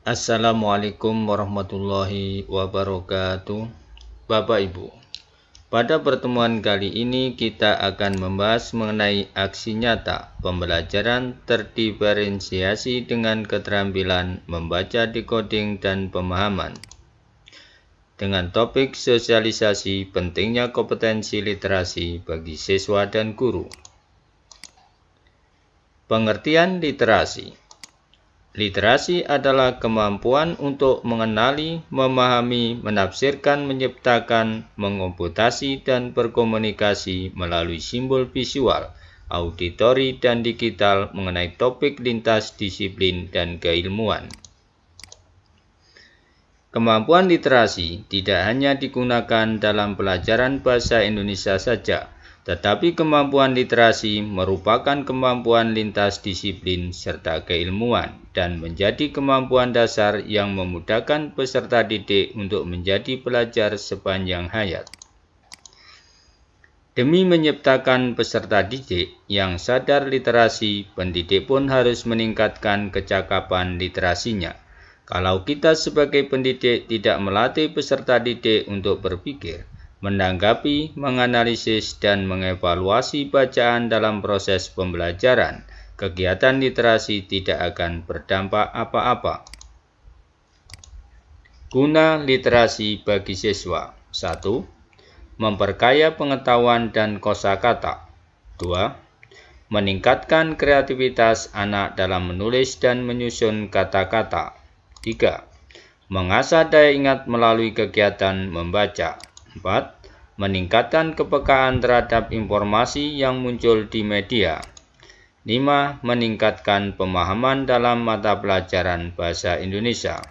Assalamualaikum warahmatullahi wabarakatuh. Bapak Ibu, pada pertemuan kali ini kita akan membahas mengenai aksi nyata pembelajaran terdiferensiasi dengan keterampilan membaca, decoding, dan pemahaman dengan topik sosialisasi pentingnya kompetensi literasi bagi siswa dan guru. Pengertian literasi. Literasi adalah kemampuan untuk mengenali, memahami, menafsirkan, menciptakan, mengomputasi, dan berkomunikasi melalui simbol visual, auditori, dan digital mengenai topik lintas disiplin dan keilmuan. Kemampuan literasi tidak hanya digunakan dalam pelajaran bahasa Indonesia saja, tetapi kemampuan literasi merupakan kemampuan lintas disiplin serta keilmuan dan menjadi kemampuan dasar yang memudahkan peserta didik untuk menjadi pelajar sepanjang hayat. Demi menciptakan peserta didik yang sadar literasi, pendidik pun harus meningkatkan kecakapan literasinya. Kalau kita sebagai pendidik tidak melatih peserta didik untuk berpikir, menanggapi, menganalisis, dan mengevaluasi bacaan dalam proses pembelajaran, kegiatan literasi tidak akan berdampak apa-apa. Guna literasi bagi siswa. 1. Memperkaya pengetahuan dan kosakata. 2. Meningkatkan kreativitas anak dalam menulis dan menyusun kata-kata. 3. Mengasah daya ingat melalui kegiatan membaca. 4. Meningkatkan kepekaan terhadap informasi yang muncul di media. 5. Meningkatkan pemahaman dalam mata pelajaran bahasa Indonesia.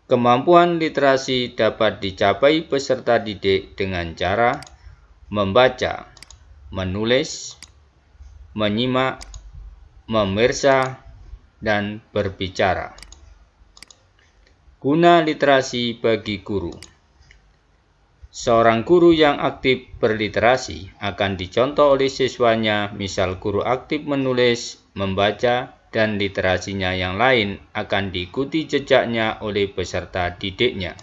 Kemampuan literasi dapat dicapai peserta didik dengan cara membaca, menulis, menyimak, memirsa, dan berbicara. Guna literasi bagi guru. Seorang guru yang aktif berliterasi akan dicontoh oleh siswanya, misal guru aktif menulis, membaca, dan literasinya yang lain akan diikuti jejaknya oleh peserta didiknya.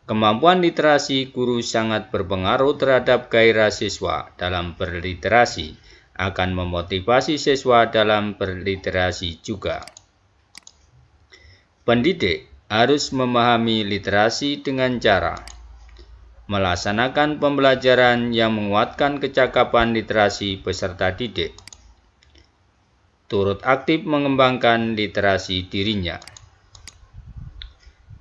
Kemampuan literasi guru sangat berpengaruh terhadap gairah siswa dalam berliterasi, akan memotivasi siswa dalam berliterasi juga. Pendidik harus memahami literasi dengan cara melaksanakan pembelajaran yang menguatkan kecakapan literasi peserta didik, turut aktif mengembangkan literasi dirinya.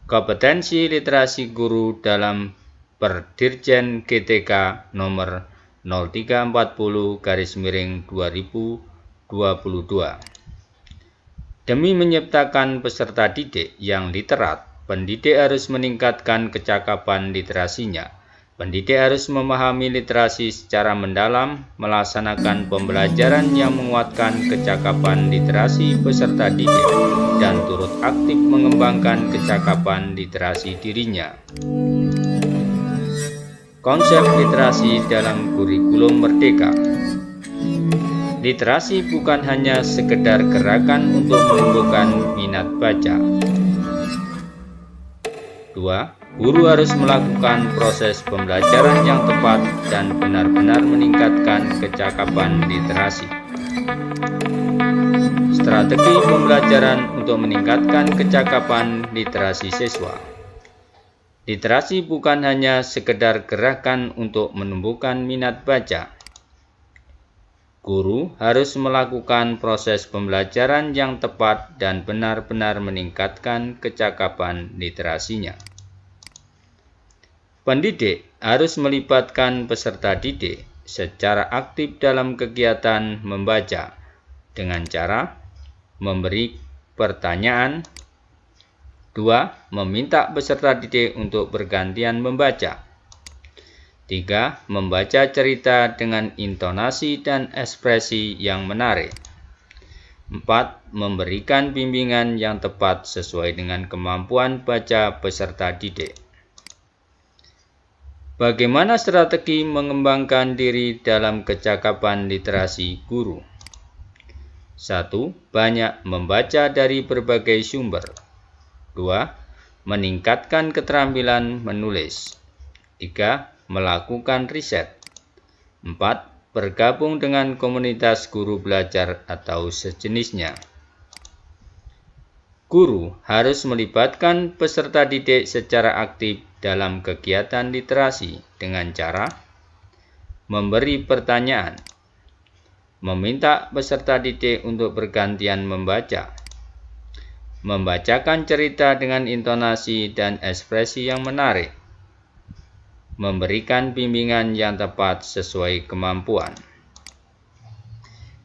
Kompetensi literasi guru dalam Perdirjen GTK nomor 0340/2022. Demi menciptakan peserta didik yang literat, pendidik harus meningkatkan kecakapan literasinya. Pendidik harus memahami literasi secara mendalam, melaksanakan pembelajaran yang menguatkan kecakapan literasi peserta didik, dan turut aktif mengembangkan kecakapan literasi dirinya. Konsep literasi dalam kurikulum merdeka. Literasi bukan hanya sekedar gerakan untuk menumbuhkan minat baca. 2. Guru harus melakukan proses pembelajaran yang tepat dan benar-benar meningkatkan kecakapan literasi. Strategi pembelajaran untuk meningkatkan kecakapan literasi siswa. Literasi bukan hanya sekedar gerakan untuk menumbuhkan minat baca. Guru harus melakukan proses pembelajaran yang tepat dan benar-benar meningkatkan kecakapan literasinya. Pendidik harus melibatkan peserta didik secara aktif dalam kegiatan membaca dengan cara memberi pertanyaan. 2. Meminta peserta didik untuk bergantian membaca. 3. Membaca cerita dengan intonasi dan ekspresi yang menarik. 4. Memberikan bimbingan yang tepat sesuai dengan kemampuan baca peserta didik. Bagaimana strategi mengembangkan diri dalam kecakapan literasi guru? 1. Banyak membaca dari berbagai sumber. 2. Meningkatkan keterampilan menulis. 3. Melakukan riset. 4. Bergabung dengan komunitas guru belajar atau sejenisnya. Guru harus melibatkan peserta didik secara aktif dalam kegiatan literasi dengan cara memberi pertanyaan, meminta peserta didik untuk bergantian membaca, membacakan cerita dengan intonasi dan ekspresi yang menarik, memberikan bimbingan yang tepat sesuai kemampuan.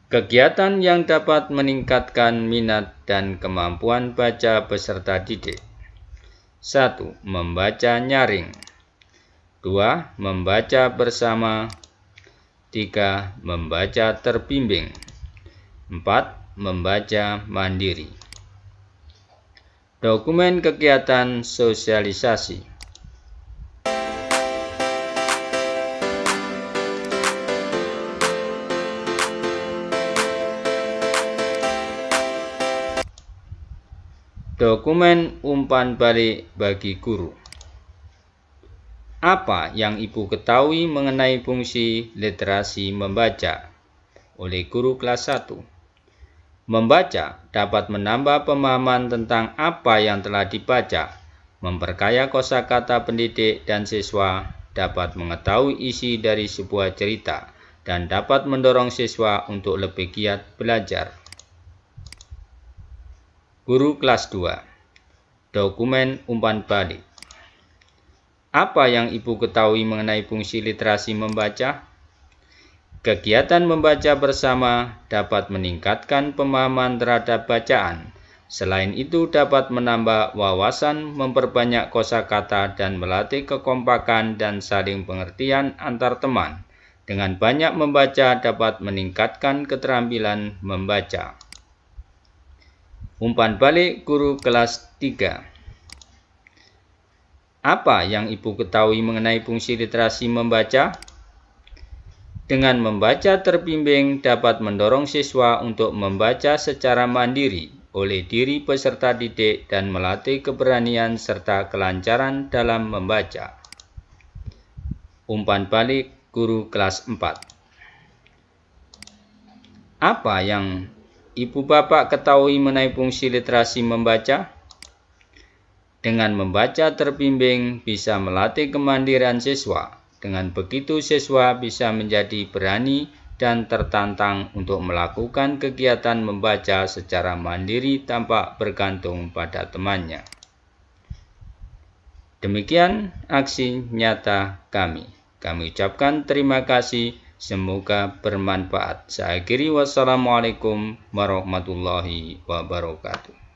Kegiatan yang dapat meningkatkan minat dan kemampuan baca peserta didik. 1. Membaca nyaring. 2. Membaca bersama. 3. Membaca terbimbing. 4. Membaca mandiri. Dokumen kegiatan sosialisasi. Dokumen umpan balik bagi guru. Apa yang Ibu ketahui mengenai fungsi literasi membaca? Oleh guru kelas 1. Membaca dapat menambah pemahaman tentang apa yang telah dibaca, memperkaya kosakata pendidik dan siswa, dapat mengetahui isi dari sebuah cerita, dan dapat mendorong siswa untuk lebih giat belajar. Guru kelas 2. Dokumen umpan balik. Apa yang Ibu ketahui mengenai fungsi literasi membaca? Kegiatan membaca bersama dapat meningkatkan pemahaman terhadap bacaan. Selain itu dapat menambah wawasan, memperbanyak kosakata, dan melatih kekompakan dan saling pengertian antar teman. Dengan banyak membaca dapat meningkatkan keterampilan membaca. Umpan balik guru kelas 3. Apa yang Ibu ketahui mengenai fungsi literasi membaca? Dengan membaca terbimbing dapat mendorong siswa untuk membaca secara mandiri oleh diri peserta didik dan melatih keberanian serta kelancaran dalam membaca. Umpan balik guru kelas 4. Apa yang Ibu Bapak ketahui mengenai fungsi literasi membaca? Dengan membaca terbimbing bisa melatih kemandirian siswa. Dengan begitu siswa bisa menjadi berani dan tertantang untuk melakukan kegiatan membaca secara mandiri tanpa bergantung pada temannya. Demikian aksi nyata kami. Kami ucapkan terima kasih. Semoga bermanfaat. Saya akhiri, wassalamualaikum warahmatullahi wabarakatuh.